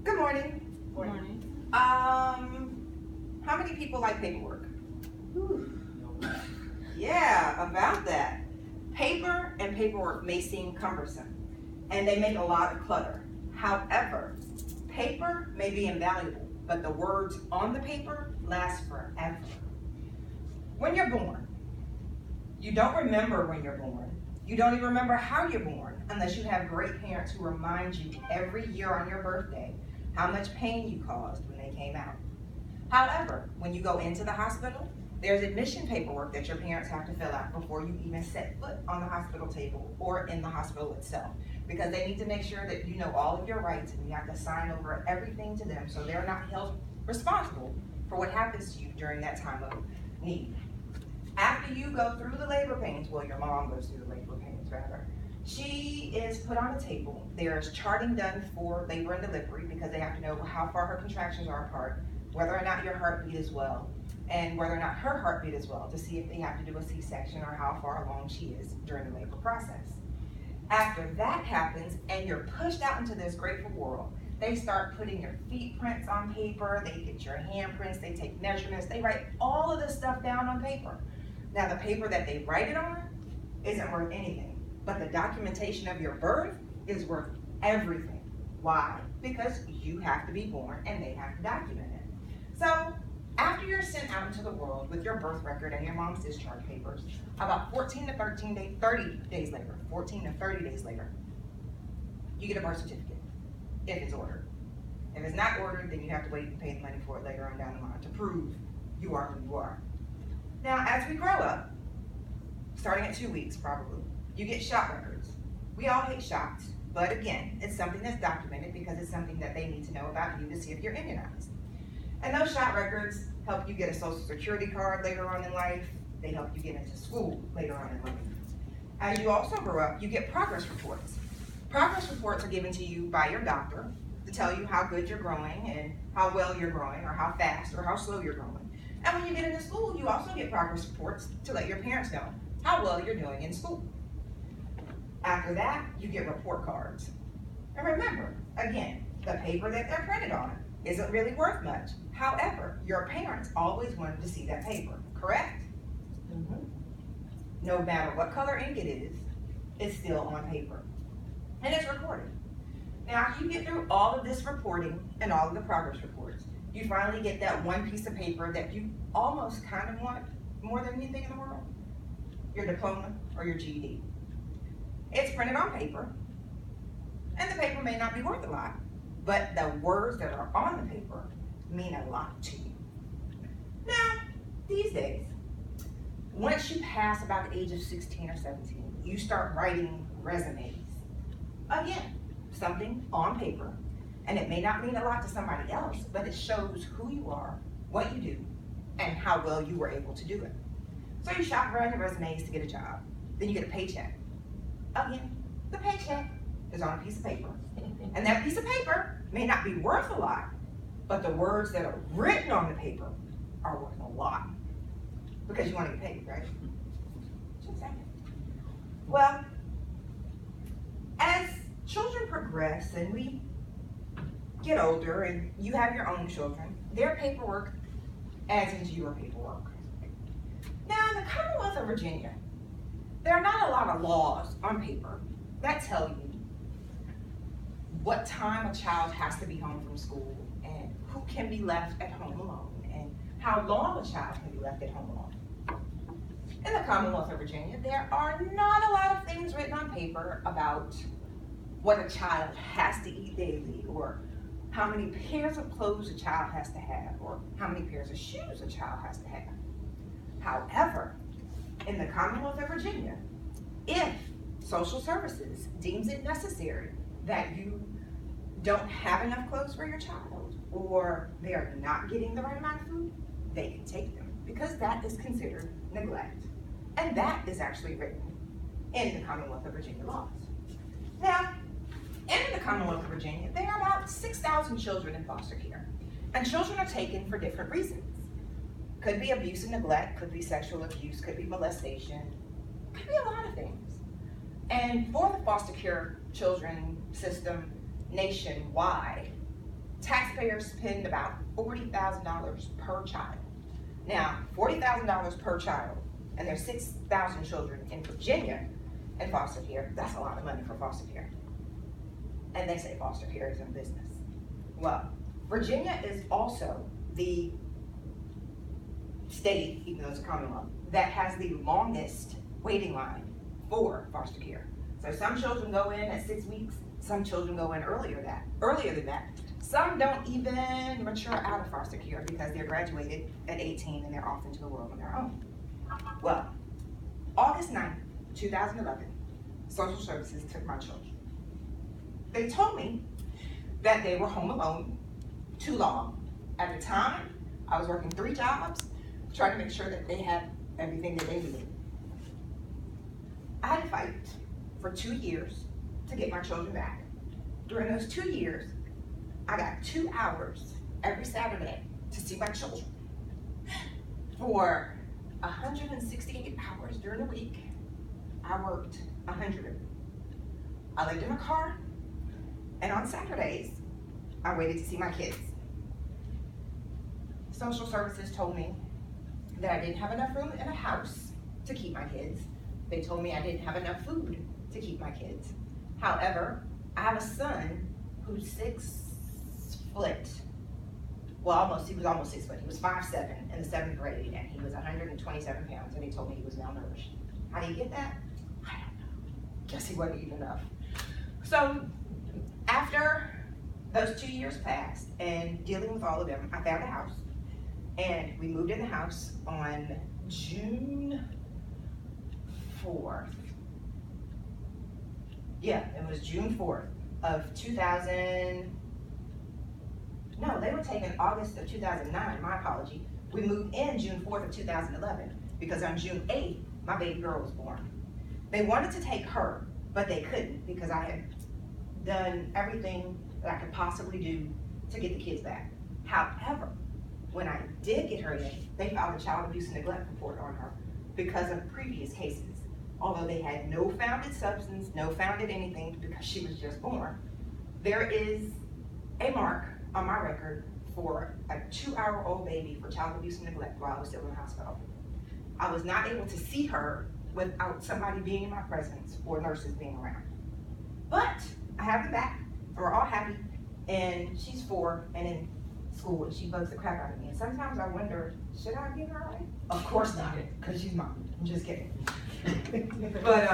Good morning. Good morning. How many people like paperwork? Yeah, about that. Paper and paperwork may seem cumbersome, and they make a lot of clutter. However, paper may be invaluable, but the words on the paper last forever. When you're born, you don't remember when you're born. You don't even remember how you're born unless you have great parents who remind you every year on your birthday how much pain you caused when they came out. However, when you go into the hospital, there's admission paperwork that your parents have to fill out before you even set foot on the hospital table or in the hospital itself, because they need to make sure that you know all of your rights and you have to sign over everything to them so they're not held responsible for what happens to you during that time of need. After you go through the labor pains, well, your mom goes through the labor pains rather, she is put on a table. There's charting done for labor and delivery because they have to know how far her contractions are apart, whether or not your heartbeat is well, and whether or not her heartbeat is well to see if they have to do a C-section or how far along she is during the labor process. After that happens and you're pushed out into this grateful world, they start putting your feet prints on paper, they get your handprints, they take measurements, they write all of this stuff down on paper. Now the paper that they write it on isn't worth anything, but the documentation of your birth is worth everything. Why? Because you have to be born and they have to document it. So after you're sent out into the world with your birth record and your mom's discharge papers, about 30 days later, you get a birth certificate, if it's ordered. If it's not ordered, then you have to wait and pay the money for it later on down the line to prove you are who you are. Now, as we grow up, starting at 2 weeks probably, you get shot records. We all hate shots, but again, it's something that's documented because it's something that they need to know about you to see if you're immunized. And those shot records help you get a social security card later on in life. They help you get into school later on in life. As you also grow up, you get progress reports. Progress reports are given to you by your doctor to tell you how good you're growing and how well you're growing or how fast or how slow you're growing. And when you get into school, you also get progress reports to let your parents know how well you're doing in school. After that, you get report cards. And remember, again, the paper that they're printed on isn't really worth much. However, your parents always wanted to see that paper, correct? Mm-hmm. No matter what color ink it is, it's still on paper. And it's recorded. Now, after you get through all of this reporting and all of the progress reports, you finally get that one piece of paper that you almost kind of want more than anything in the world, your diploma or your GED. It's printed on paper, and the paper may not be worth a lot, but the words that are on the paper mean a lot to you. Now, these days, once you pass about the age of 16 or 17, you start writing resumes. Again, something on paper, and it may not mean a lot to somebody else, but it shows who you are, what you do, and how well you were able to do it. So you shop around your resumes to get a job, then you get a paycheck. Again, the paycheck is on a piece of paper, and that piece of paper may not be worth a lot, but the words that are written on the paper are worth a lot, because you want to get paid, right? Just saying. Well, as children progress and we get older and you have your own children, their paperwork adds into your paperwork. Now, in the Commonwealth of Virginia, there are not a lot of laws on paper that tell you what time a child has to be home from school and who can be left at home alone and how long a child can be left at home alone. In the Commonwealth of Virginia, there are not a lot of things written on paper about what a child has to eat daily or how many pairs of clothes a child has to have or how many pairs of shoes a child has to have. However, in the Commonwealth of Virginia, if social services deems it necessary that you don't have enough clothes for your child or they are not getting the right amount of food, they can take them because that is considered neglect. And that is actually written in the Commonwealth of Virginia laws. Now, in the Commonwealth of Virginia, there are about 6,000 children in foster care. And children are taken for different reasons. Could be abuse and neglect, could be sexual abuse, could be molestation, could be a lot of things. And for the foster care children system nationwide, taxpayers spend about $40,000 per child. Now, $40,000 per child, and there's 6,000 children in Virginia in foster care. That's a lot of money for foster care. And they say foster care is in business. Well, Virginia is also the state, even though it's a Commonwealth, that has the longest waiting line for foster care. So some children go in at 6 weeks, some children go in earlier than that. Some don't even mature out of foster care because they're graduated at 18 and they're off into the world on their own. Well, August 9th, 2011, social services took my children. They told me that they were home alone too long. At the time, I was working 3 jobs, trying to make sure that they had everything that they needed. I had to fight for 2 years to get my children back. During those 2 years, I got 2 hours every Saturday to see my children. For 168 hours during the week, I worked 100. I lived in a car, and on Saturdays, I waited to see my kids. Social services told me that I didn't have enough room in a house to keep my kids. They told me I didn't have enough food to keep my kids. However, I have a son who's 6 foot. Well, he was almost 6 foot. He was 5'7" in the 7th grade, and he was 127 pounds, and they told me he was malnourished. How do you get that? I don't know. Guess he wasn't eating enough. So after those 2 years passed and dealing with all of them, I found a house, and we moved in the house on June 4th. Yeah, it was June 4th of 2000. No, they were taken August of 2009, my apology. We moved in June 4th of 2011 because on June 8th, my baby girl was born. They wanted to take her, but they couldn't because I had done everything that I could possibly do to get the kids back. However, when I did get her in, they filed a child abuse and neglect report on her because of previous cases. Although they had no founded substance, no founded anything because she was just born, there is a mark on my record for a 2-hour-old baby for child abuse and neglect while I was still in the hospital. I was not able to see her without somebody being in my presence or nurses being around. But I have her back, and we're all happy, and she's 4 and in school, and she bugs the crap out of me. And sometimes I wonder, should I give her away? Of course not, because she's mine. I'm just kidding. But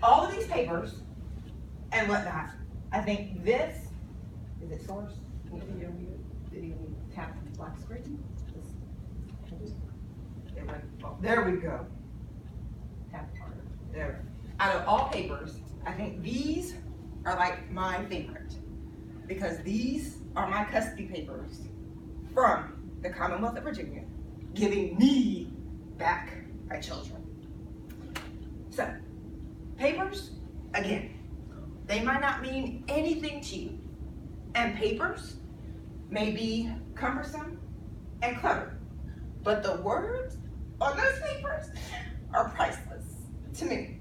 all of these papers and whatnot, I think this, is it source? Did you tap the black screen? There we go. Tap harder. There. Out of all papers, I think these are like my favorite because these are my custody papers from the Commonwealth of Virginia giving me back my children. So, papers, again, they might not mean anything to you. And papers may be cumbersome and cluttered, but the words on those papers are priceless to me.